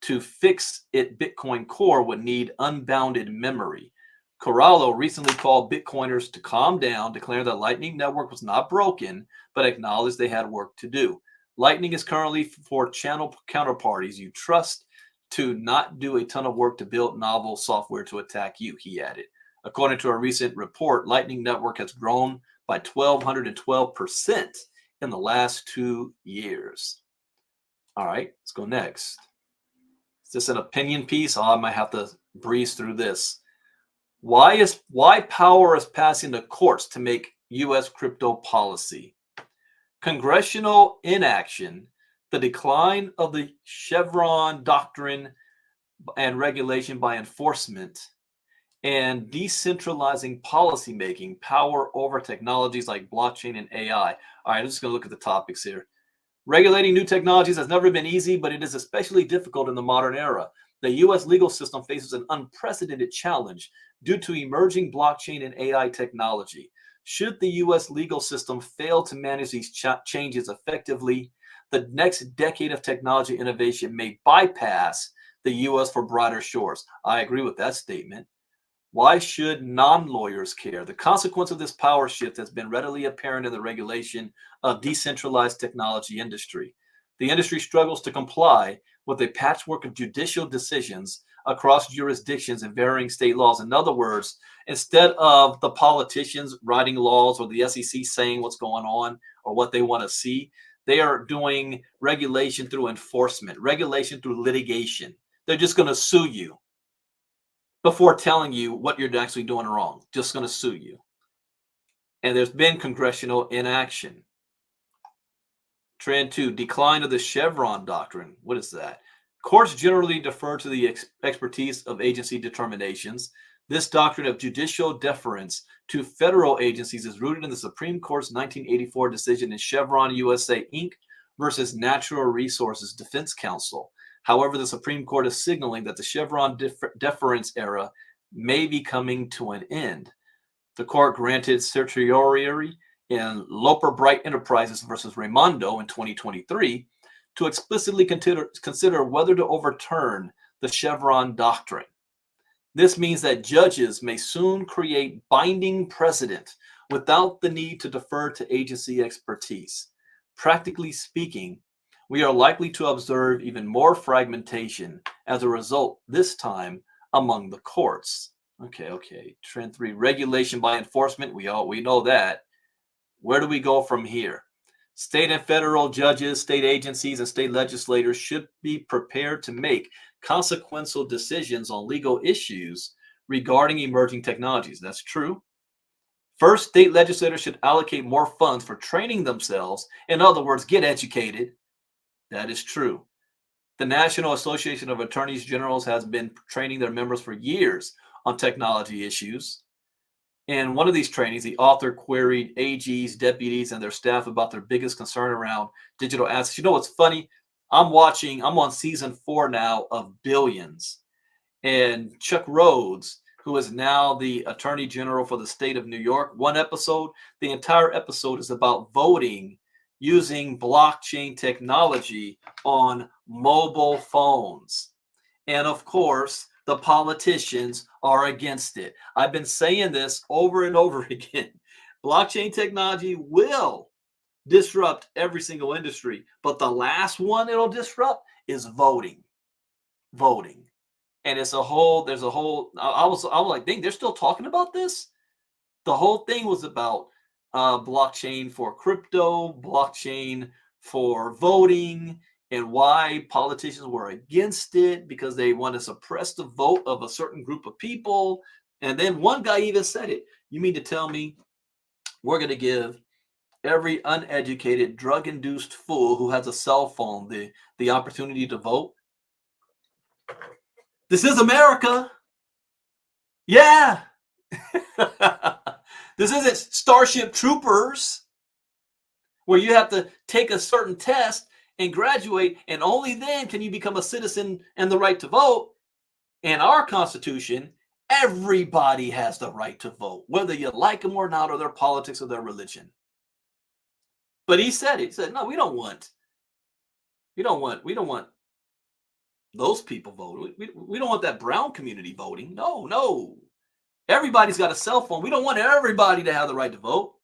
To fix it, Bitcoin core would need unbounded memory. Corallo recently called Bitcoiners to calm down, declaring that Lightning Network was not broken, but acknowledged they had work to do. Lightning is currently for channel counterparties you trust to not do a ton of work to build novel software to attack you, he added. According to a recent report, Lightning Network has grown by 1,212% in the last 2 years. All right, let's go next. Is this an opinion piece? Oh, I might have to breeze through this. Why power is passing the courts to make U.S. crypto policy? Congressional inaction, the decline of the Chevron doctrine and regulation by enforcement, and decentralizing policymaking, power over technologies like blockchain and AI. All right, I'm just going to look at the topics here. Regulating new technologies has never been easy, but it is especially difficult in the modern era. The U.S. legal system faces an unprecedented challenge due to emerging blockchain and AI technology. Should the U.S. legal system fail to manage these changes effectively, the next decade of technology innovation may bypass the U.S. for broader shores. I agree with that statement. Why should non-lawyers care? The consequence of this power shift has been readily apparent in the regulation of decentralized technology industry. The industry struggles to comply with a patchwork of judicial decisions across jurisdictions and varying state laws. In other words, instead of the politicians writing laws or the SEC saying what's going on or what they want to see, they are doing regulation through enforcement, regulation through litigation. They're just going to sue you before telling you what you're actually doing wrong. Just going to sue you. And there's been congressional inaction. Trend 2, decline of the Chevron doctrine. What is that? Courts generally defer to the expertise of agency determinations. This doctrine of judicial deference to federal agencies is rooted in the Supreme Court's 1984 decision in Chevron USA Inc. versus Natural Resources Defense Council. However, the Supreme Court is signaling that the Chevron deference era may be coming to an end. The court granted certiorari in Loper Bright Enterprises versus Raimondo in 2023 to explicitly consider whether to overturn the Chevron doctrine. This means that judges may soon create binding precedent without the need to defer to agency expertise. Practically speaking, we are likely to observe even more fragmentation as a result, this time among the courts. Okay. Trend 3, regulation by enforcement. We know that. Where do we go from here? State and federal judges, state agencies, and state legislators should be prepared to make consequential decisions on legal issues regarding emerging technologies. That's true. First, state legislators should allocate more funds for training themselves. In other words, get educated. That is true. The National Association of Attorneys General has been training their members for years on technology issues. In one of these trainings, the author queried AGs, deputies, and their staff about their biggest concern around digital assets. You know what's funny? I'm on season 4 now of Billions. And Chuck Rhodes, who is now the Attorney General for the state of New York, one episode, the entire episode is about voting using blockchain technology on mobile phones. And of course, the politicians are against it. I've been saying this over and over again. Blockchain technology will disrupt every single industry, but the last one it'll disrupt is voting. And there's a whole, I was like, dang, they're still talking about this? The whole thing was about blockchain for crypto, blockchain for voting, and why politicians were against it because they want to suppress the vote of a certain group of people. And then one guy even said it. You mean to tell me we're going to give every uneducated, drug-induced fool who has a cell phone the opportunity to vote? This is America. Yeah. This isn't Starship Troopers where you have to take a certain test and graduate, and only then can you become a citizen and the right to vote. In our Constitution, everybody has the right to vote, whether you like them or not, or their politics or their religion. But he said it. He said, no, we don't want those people voting. We don't want that brown community voting. No. Everybody's got a cell phone. We don't want everybody to have the right to vote.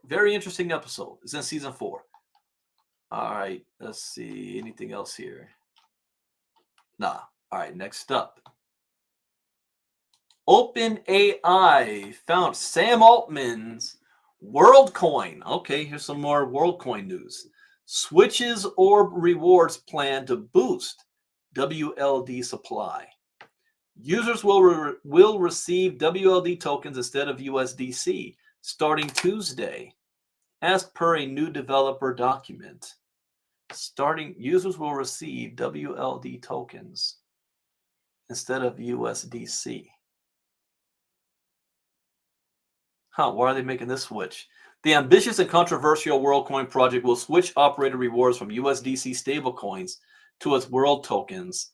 Very interesting episode. It's in season 4. All right, let's see. Anything else here? Nah. All right, next up. OpenAI found Sam Altman's Worldcoin. Okay, here's some more Worldcoin news. Switches orb rewards plan to boost WLD supply. Users will receive WLD tokens instead of USDC starting Tuesday, as per a new developer document. Users will receive WLD tokens instead of USDC. Why are they making this switch? The ambitious and controversial Worldcoin project will switch operator rewards from USDC stablecoins to its world tokens.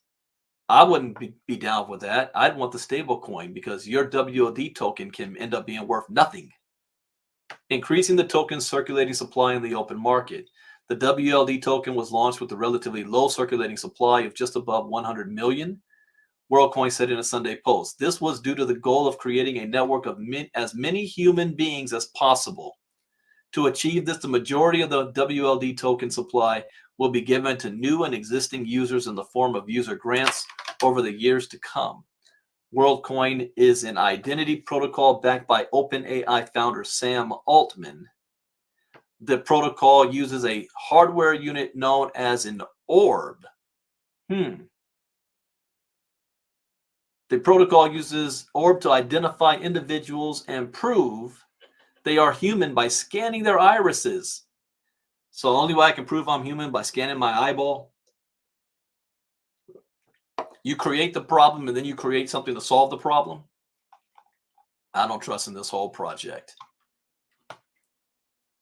I wouldn't be down with that. I'd want the stablecoin because your WLD token can end up being worth nothing. Increasing the token circulating supply in the open market. The WLD token was launched with a relatively low circulating supply of just above 100 million. Worldcoin said in a Sunday post. This was due to the goal of creating a network of as many human beings as possible. To achieve this, the majority of the WLD token supply will be given to new and existing users in the form of user grants over the years to come. Worldcoin is an identity protocol backed by OpenAI founder Sam Altman. The protocol uses a hardware unit known as an orb. The protocol uses orb to identify individuals and prove they are human by scanning their irises. So the only way I can prove I'm human by scanning my eyeball. You create the problem and then you create something to solve the problem. I don't trust in this whole project.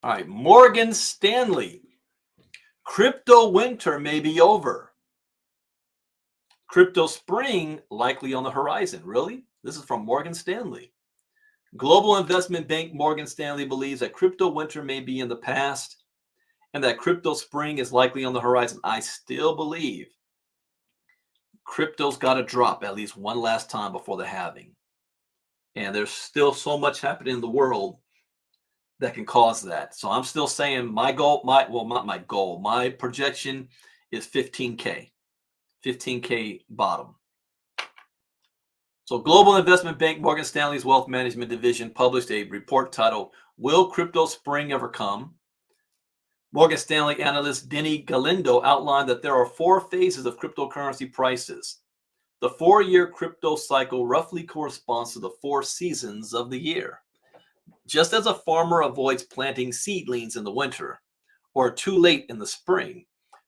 All right, Morgan Stanley Crypto winter may be over. Crypto spring likely on the horizon. Really? This is from Morgan Stanley. Global investment bank Morgan Stanley believes that crypto winter may be in the past and that crypto spring is likely on the horizon. I still believe crypto's got to drop at least one last time before the halving. And there's still so much happening in the world that can cause that. So I'm still saying my goal, not my goal, my projection is 15K bottom. So Global Investment Bank Morgan Stanley's Wealth Management Division published a report titled, Will Crypto Spring Ever Come? Morgan Stanley analyst Denny Galindo outlined that there are 4 phases of cryptocurrency prices. The 4-year crypto cycle roughly corresponds to the 4 seasons of the year. Just as a farmer avoids planting seedlings in the winter or too late in the spring,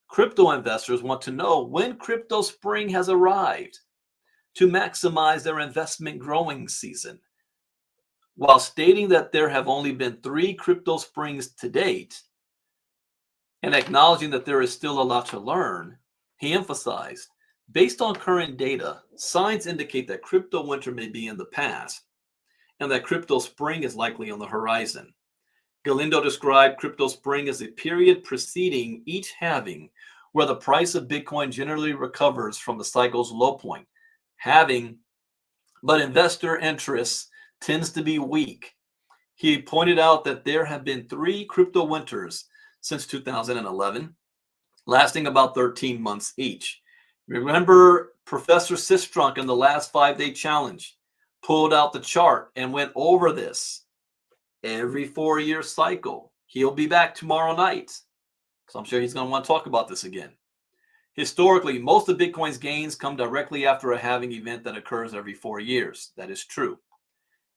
crypto investors want to know when crypto spring has arrived to maximize their investment growing season. While stating that there have only been 3 crypto springs to date, and acknowledging that there is still a lot to learn, he emphasized, based on current data, signs indicate that crypto winter may be in the past, and that crypto spring is likely on the horizon. Galindo described crypto spring as a period preceding each halving, where the price of Bitcoin generally recovers from the cycle's low point. But investor interest tends to be weak. He pointed out that there have been 3 crypto winters since 2011, lasting about 13 months each. Remember Professor Sistrunk in the last 5-day challenge pulled out the chart and went over this every 4-year cycle. He'll be back tomorrow night, so I'm sure he's going to want to talk about this again. Historically, most of Bitcoin's gains come directly after a halving event that occurs every 4 years. That is true.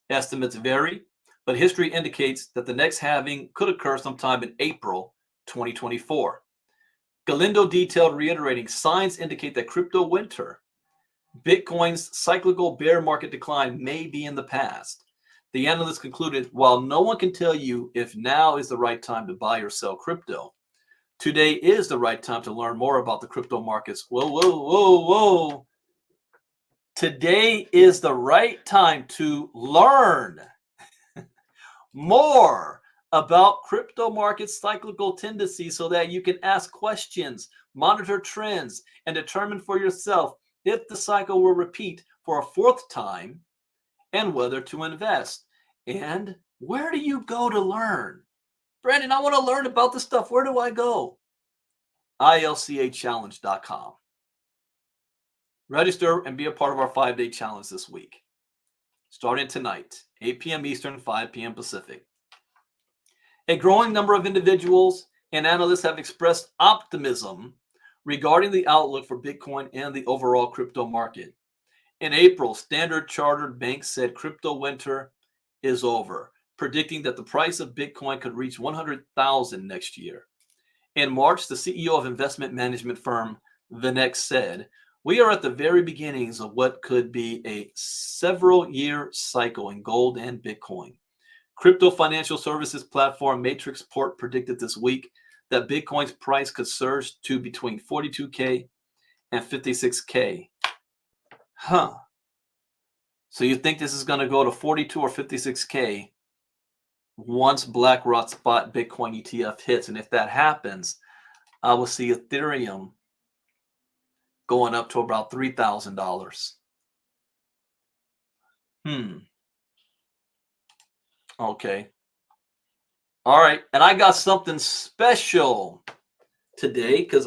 Estimates vary, but history indicates that the next halving could occur sometime in April 2024. Galindo detailed, reiterating, signs indicate that crypto winter, Bitcoin's cyclical bear market decline, may be in the past. The analyst concluded, while no one can tell you if now is the right time to buy or sell crypto, today is the right time to learn more about the crypto markets. Whoa. Today is the right time to learn more about crypto market cyclical tendencies so that you can ask questions, monitor trends, and determine for yourself if the cycle will repeat for a 4th time and whether to invest. And where do you go to learn? Brandon, I want to learn about this stuff. Where do I go? ILCAchallenge.com. Register and be a part of our 5-day challenge this week. Starting tonight, 8 p.m. Eastern, 5 p.m. Pacific. A growing number of individuals and analysts have expressed optimism regarding the outlook for Bitcoin and the overall crypto market. In April, Standard Chartered Bank said crypto winter is over, predicting that the price of Bitcoin could reach $100,000 next year. In March, the CEO of investment management firm Vinex said, "We are at the very beginnings of what could be a several-year cycle in gold and Bitcoin." Crypto financial services platform Matrixport predicted this week that Bitcoin's price could surge to between 42K and 56K. So you think this is going to go to 42 or 56K once Blackrock spot Bitcoin ETF hits? And if that happens, I will see Ethereum going up to about $3,000. Okay. All right. And I got something special today because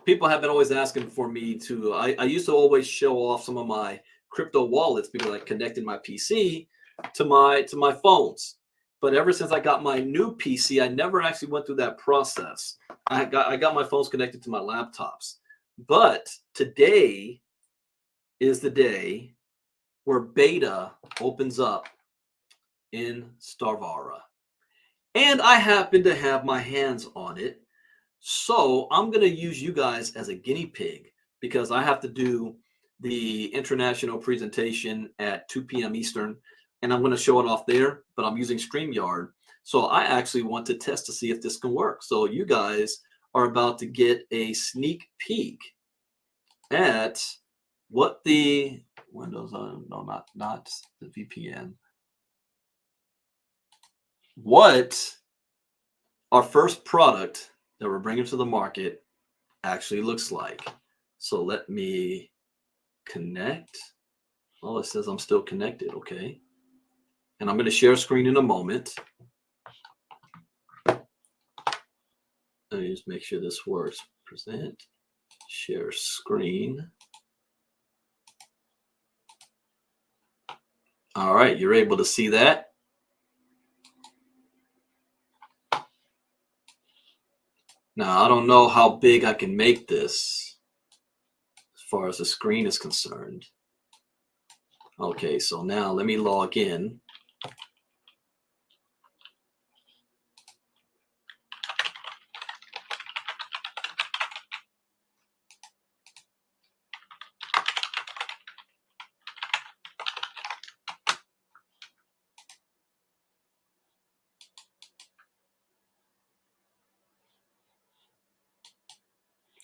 people have been always asking for me to, I used to always show off some of my crypto wallets because I connected my PC to my phones. But ever since I got my new PC, I never actually went through that process. I got my phones connected to my laptops. But today is the day where beta opens up in Starvara. And I happen to have my hands on it. So I'm going to use you guys as a guinea pig because I have to do the international presentation at 2 p.m. Eastern. And I'm going to show it off there, but I'm using StreamYard. So I actually want to test to see if this can work. So you guys are about to get a sneak peek at what the Windows, no, not the VPN. What our first product that we're bringing to the market actually looks like. So let me connect. Oh, it says I'm still connected. Okay. And I'm going to share a screen in a moment. Let me just make sure this works. Present, share screen. All right, you're able to see that. Now, I don't know how big I can make this as far as the screen is concerned. Okay, so now let me log in.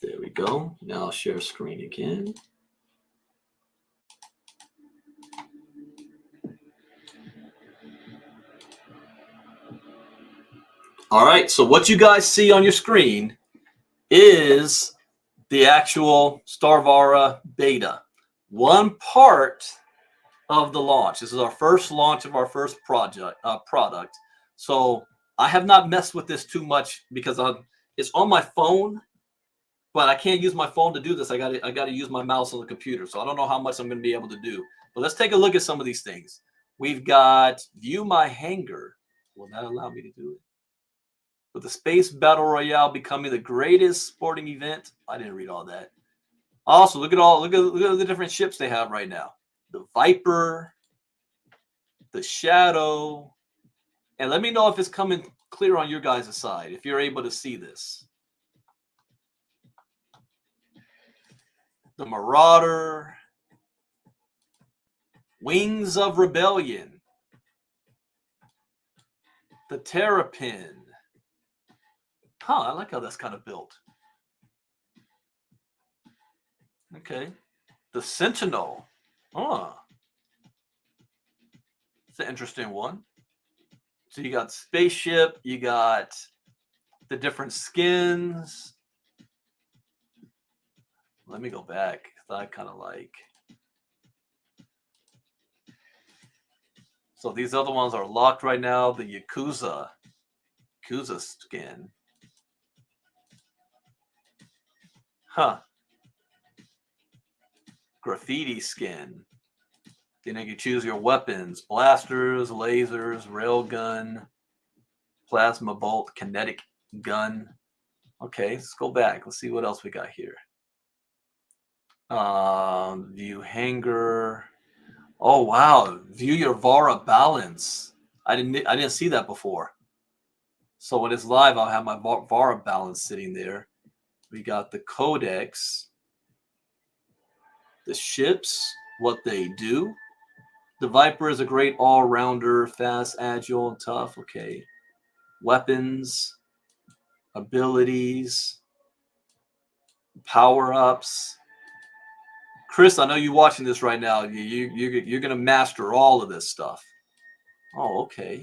There we go. Now I'll share screen again. All right, so what you guys see on your screen is the actual Starvara beta. One part of the launch. This is our first launch of our first product. So I have not messed with this too much because it's on my phone, but I can't use my phone to do this. I got to use my mouse on the computer. So I don't know how much I'm going to be able to do. But let's take a look at some of these things. We've got view my hangar. Will that allow me to do it? With the Space Battle Royale becoming the greatest sporting event. I didn't read all that. Also, look at the different ships they have right now. The Viper, the Shadow, and let me know if it's coming clear on your guys' side, if you're able to see this. The Marauder, Wings of Rebellion, the Terrapin. I like how that's kind of built. Okay. The Sentinel. It's an interesting one. So you got spaceship, you got the different skins. Let me go back. I kind of like. So these other ones are locked right now. The Yakuza skin. Graffiti skin. Then you can choose your weapons: blasters, lasers, railgun, plasma bolt, kinetic gun. Okay, let's go back. Let's see what else we got here. View hangar. Oh wow! View your Vara balance. I didn't see that before. So when it's live, I'll have my Vara balance sitting there. We got the codex, the ships, what they do. The Viper is a great all-rounder, fast, agile, and tough. Okay. Weapons, abilities, power-ups. Chris, I know you're watching this right now. You're going to master all of this stuff. Oh, okay.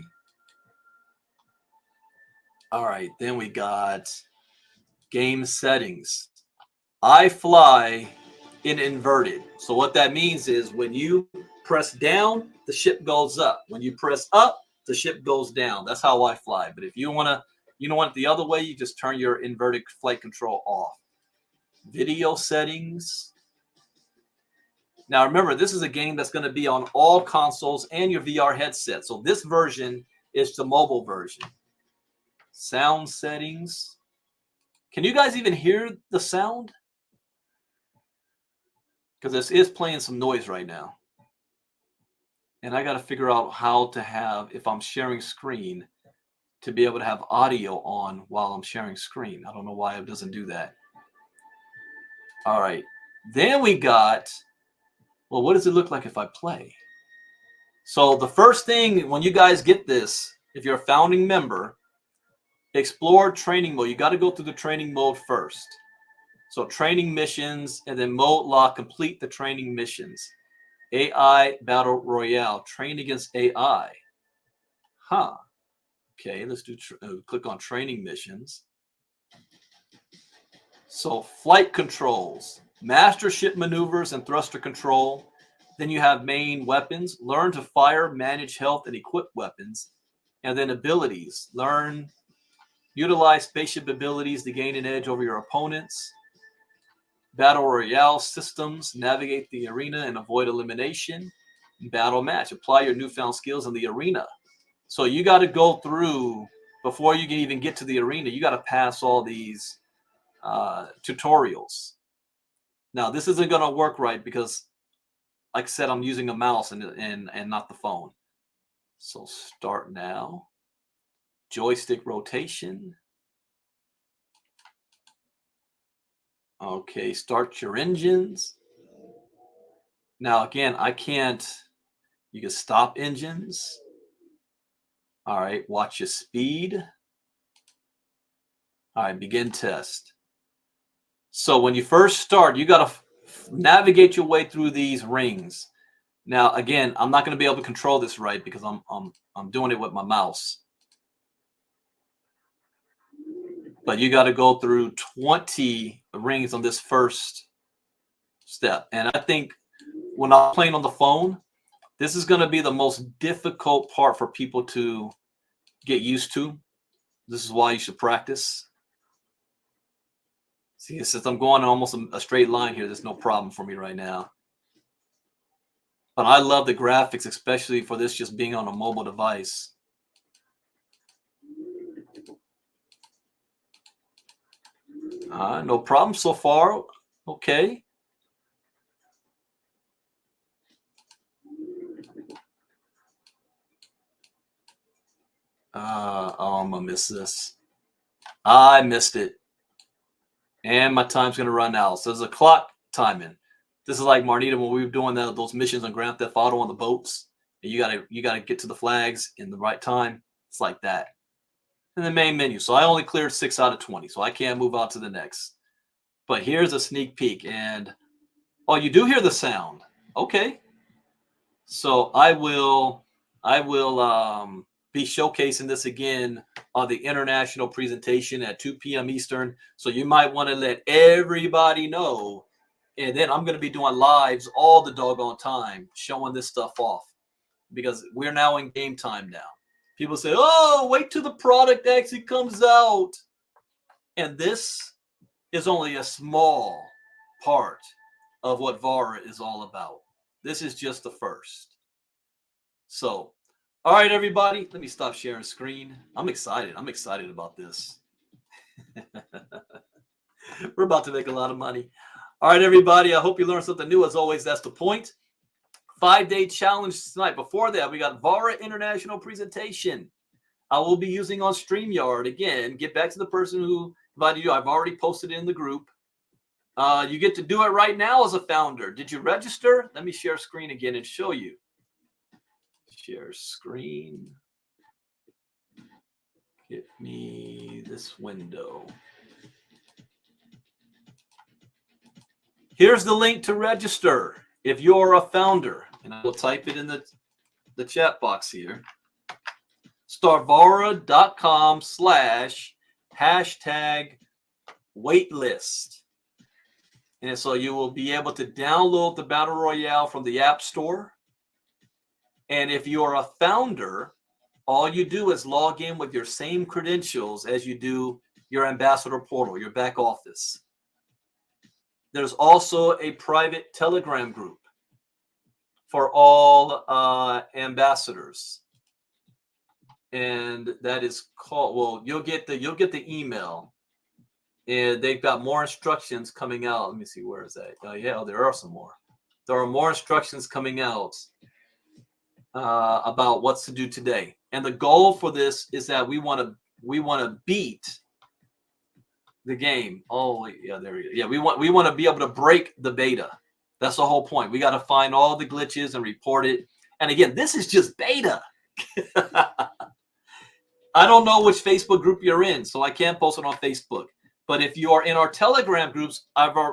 All right. Then we got game settings. I fly in inverted. So what that means is when you press down, the ship goes up. When you press up, the ship goes down. That's how I fly. But if you want it the other way, you just turn your inverted flight control off. Video settings. Now remember, this is a game that's going to be on all consoles and your VR headset. So this version is the mobile version. Sound settings. Can you guys even hear the sound? Because this is playing some noise right now. And I got to figure out how to have, if I'm sharing screen, to be able to have audio on while I'm sharing screen. I don't know why it doesn't do that. All right. Then we got, well, what does it look like if I play? So the first thing when you guys get this, if you're a founding member, Explore training mode. You got to go through the training mode first. So training missions and then mode lock, complete the training missions. AI Battle Royale, train against AI. Huh. Okay, let's do, click on training missions. So flight controls, master ship maneuvers and thruster control. Then you have main weapons, learn to fire, manage health, and equip weapons. And then abilities, utilize spaceship abilities to gain an edge over your opponents. Battle Royale systems, navigate the arena and avoid elimination. Battle match, apply your newfound skills in the arena. So you got to go through, before you can even get to the arena, you got to pass all these tutorials. Now, this isn't going to work right because, like I said, I'm using a mouse and not the phone. So start now. Joystick rotation. Okay, start your engines. Now, again, I can't. You can stop engines. All right, watch your speed. All right, begin test. So when you first start, you got to navigate your way through these rings. Now, again, I'm not going to be able to control this right because I'm doing it with my mouse. But you got to go through 20 rings on this first step. And I think when I'm playing on the phone, this is going to be the most difficult part for people to get used to. This is why you should practice. See, since I'm going almost a straight line here, there's no problem for me right now. But I love the graphics, especially for this just being on a mobile device. No problem so far. Okay. Oh, I'm going to miss this. I missed it. And my time's going to run out. So there's a clock timing. This is like Marnita when we were doing those missions on Grand Theft Auto on the boats. And you gotta get to the flags in the right time. It's like that. In the main menu. So I only cleared 6 out of 20. So I can't move on to the next. But here's a sneak peek. And oh, you do hear the sound. Okay. So I will be showcasing this again on the international presentation at 2 p.m. Eastern. So you might want to let everybody know. And then I'm going to be doing lives all the doggone time, showing this stuff off. Because we're now in game time now. People say, oh, wait till the product actually comes out. And this is only a small part of what VARA is all about. This is just the first. So, all right, everybody, let me stop sharing screen. I'm excited. I'm excited about this. We're about to make a lot of money. All right, everybody, I hope you learned something new. As always, that's the point. 5-day challenge tonight. Before that, we got VARA International Presentation. I will be using on StreamYard. Again, get back to the person who invited you. I've already posted it in the group. You get to do it right now as a founder. Did you register? Let me share screen again and show you. Share screen. Get me this window. Here's the link to register if you're a founder. And I will type it in the chat box here. starvara.com/#waitlist. And so you will be able to download the Battle Royale from the App Store. And if you're a founder, all you do is log in with your same credentials as you do your ambassador portal, your back office. There's also a private Telegram group for all ambassadors. And that is called, well, you'll get the email. And they've got more instructions coming out. Let me see, where is that? Yeah, there are some more. There are more instructions coming out about what's to do today. And the goal for this is that we want to beat the game. Oh, yeah, there we go. Yeah, we want to be able to break the beta. That's the whole point. We got to find all the glitches and report it. And again, this is just beta. I don't know which Facebook group you're in, so I can't post it on Facebook. But if you are in our Telegram groups,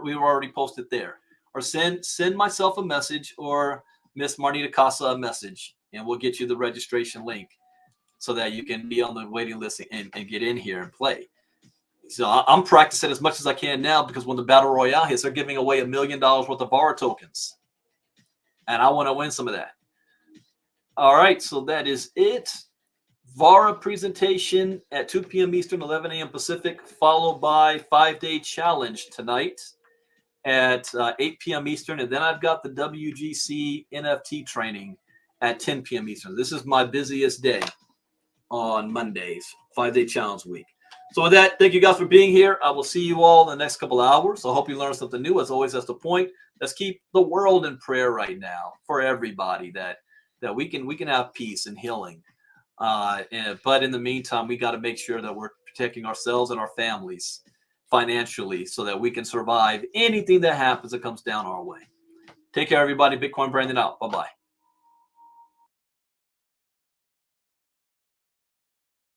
we've already posted there. Or send myself a message or Miss Marnita Casa a message, and we'll get you the registration link so that you can be on the waiting list and get in here and play. So I'm practicing as much as I can now, because when the Battle Royale hits, they're giving away $1 million worth of VARA tokens. And I want to win some of that. All right, so that is it. VARA presentation at 2 p.m. Eastern, 11 a.m. Pacific, followed by 5-day challenge tonight at 8 p.m. Eastern. And then I've got the WGC NFT training at 10 p.m. Eastern. This is my busiest day on Mondays, 5-day challenge week. So with that, thank you guys for being here. I will see you all in the next couple of hours. I hope you learned something new. As always, that's the point. Let's keep the world in prayer right now for everybody, that we can have peace and healing. But in the meantime, we got to make sure that we're protecting ourselves and our families financially so that we can survive anything that happens that comes down our way. Take care, everybody. Bitcoin Brandon out. Bye-bye.